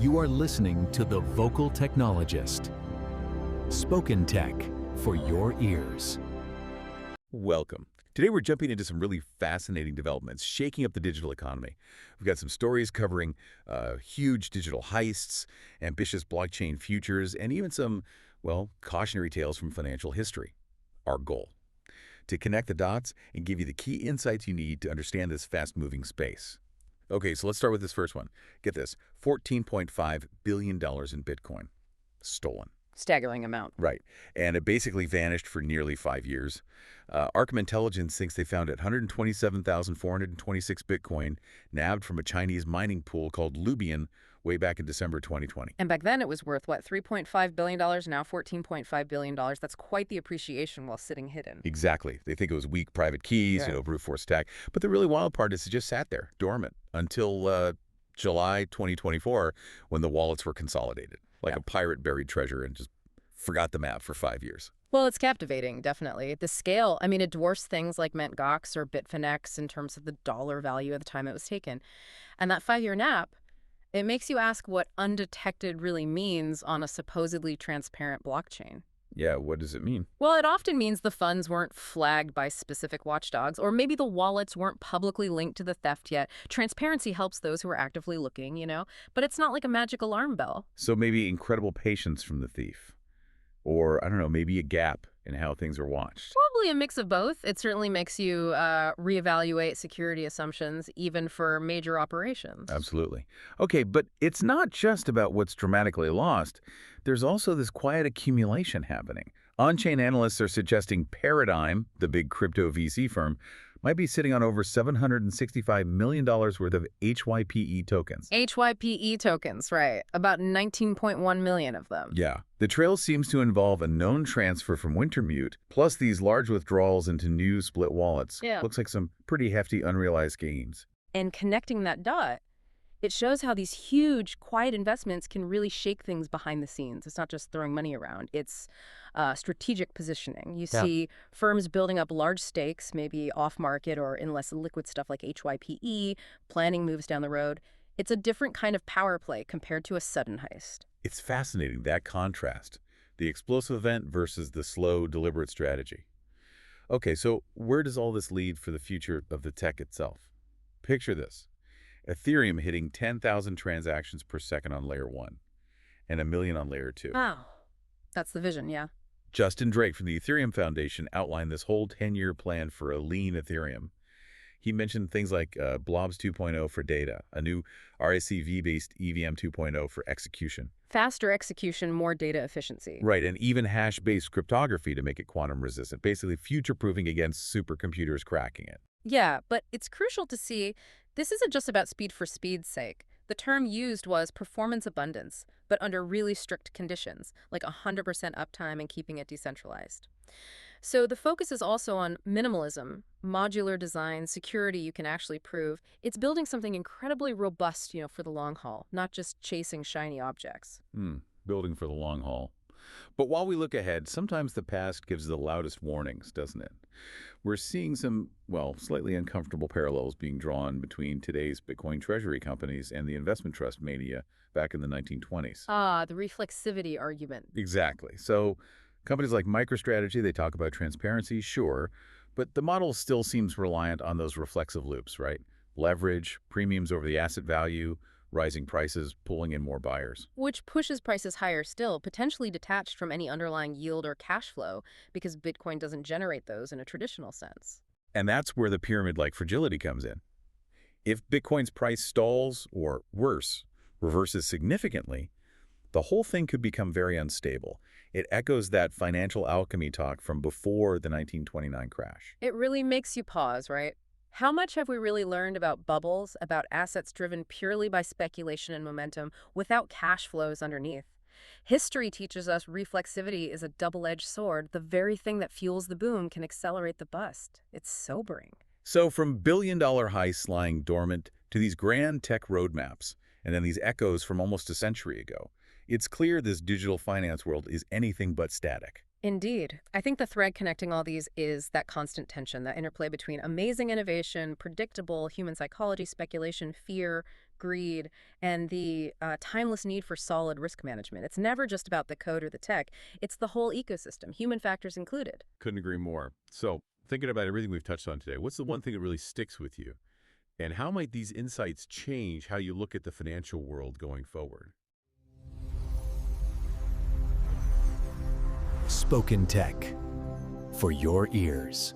You are listening to The Vocal Technologist. Spoken tech for your ears. Welcome. Today we're jumping into some really fascinating developments, shaking up the digital economy. We've got some stories covering huge digital heists, ambitious blockchain futures, and even some, well, cautionary tales from financial history. Our goal: to connect the dots and give you the key insights you need to understand this fast-moving space. Okay, so let's start with this first one. Get this, $14.5 billion in Bitcoin. Stolen. Staggering amount. Right. And it basically vanished for nearly 5 years. Arkham Intelligence thinks they found it 127,426 Bitcoin nabbed from a Chinese mining pool called LuBian way back in December 2020. And back then it was worth, what, $3.5 billion, now $14.5 billion. That's quite the appreciation while sitting hidden. Exactly. They think it was weak private keys, brute force attack. But the really wild part is it just sat there, dormant, until July 2024 when the wallets were consolidated. Like a pirate buried treasure and just forgot the map for 5 years. Well, it's captivating, definitely. The scale, I mean, it dwarfs things like Mt. Gox or Bitfinex in terms of the dollar value at the time it was taken. And that 5-year nap, it makes you ask what undetected really means on a supposedly transparent blockchain. Yeah, what does it mean? Well, it often means the funds weren't flagged by specific watchdogs, or maybe the wallets weren't publicly linked to the theft yet. Transparency helps those who are actively looking, but it's not like a magic alarm bell. So maybe incredible patience from the thief. Or, I don't know, maybe a gap in how things are watched. Probably a mix of both. It certainly makes you reevaluate security assumptions, even for major operations. Absolutely. Okay, but it's not just about what's dramatically lost. There's also this quiet accumulation happening. On-chain analysts are suggesting Paradigm, the big crypto VC firm, might be sitting on over $765 million worth of HYPE tokens. HYPE tokens, right. About 19.1 million of them. Yeah. The trail seems to involve a known transfer from Wintermute, plus these large withdrawals into new split wallets. Yeah. Looks like some pretty hefty unrealized gains. And connecting that dot, it shows how these huge, quiet investments can really shake things behind the scenes. It's not just throwing money around. It's strategic positioning. You see firms building up large stakes, maybe off-market or in less liquid stuff like HYPE, planning moves down the road. It's a different kind of power play compared to a sudden heist. It's fascinating, that contrast. The explosive event versus the slow, deliberate strategy. Okay, so where does all this lead for the future of the tech itself? Picture this. Ethereum hitting 10,000 transactions per second on layer 1 and 1 million on layer 2. Wow. That's the vision, yeah. Justin Drake from the Ethereum Foundation outlined this whole 10-year plan for a lean Ethereum. He mentioned things like Blobs 2.0 for data, a new RSCV-based EVM 2.0 for execution. Faster execution, more data efficiency. Right, and even hash-based cryptography to make it quantum resistant, basically future-proofing against supercomputers cracking it. Yeah, but it's crucial to see this isn't just about speed for speed's sake. The term used was performance abundance, but under really strict conditions, like 100% uptime and keeping it decentralized. So the focus is also on minimalism, modular design, security you can actually prove. It's building something incredibly robust, for the long haul, not just chasing shiny objects. Building for the long haul. But while we look ahead, sometimes the past gives the loudest warnings, doesn't it? We're seeing some, slightly uncomfortable parallels being drawn between today's Bitcoin treasury companies and the investment trust mania back in the 1920s. The reflexivity argument. Exactly. So companies like MicroStrategy, they talk about transparency, sure, but the model still seems reliant on those reflexive loops, right? Leverage, premiums over the asset value, rising prices, pulling in more buyers. Which pushes prices higher still, potentially detached from any underlying yield or cash flow, because Bitcoin doesn't generate those in a traditional sense. And that's where the pyramid-like fragility comes in. If Bitcoin's price stalls, or worse, reverses significantly, the whole thing could become very unstable. It echoes that financial alchemy talk from before the 1929 crash. It really makes you pause, right? How much have we really learned about bubbles, about assets driven purely by speculation and momentum without cash flows underneath? History teaches us reflexivity is a double-edged sword. The very thing that fuels the boom can accelerate the bust. It's sobering. So from billion-dollar heists lying dormant to these grand tech roadmaps, and then these echoes from almost a century ago, it's clear this digital finance world is anything but static. Indeed. I think the thread connecting all these is that constant tension, that interplay between amazing innovation, predictable human psychology, speculation, fear, greed, and the timeless need for solid risk management. It's never just about the code or the tech. It's the whole ecosystem, human factors included. Couldn't agree more. So, thinking about everything we've touched on today, what's the one thing that really sticks with you? And how might these insights change how you look at the financial world going forward? Spoken Tech for your ears.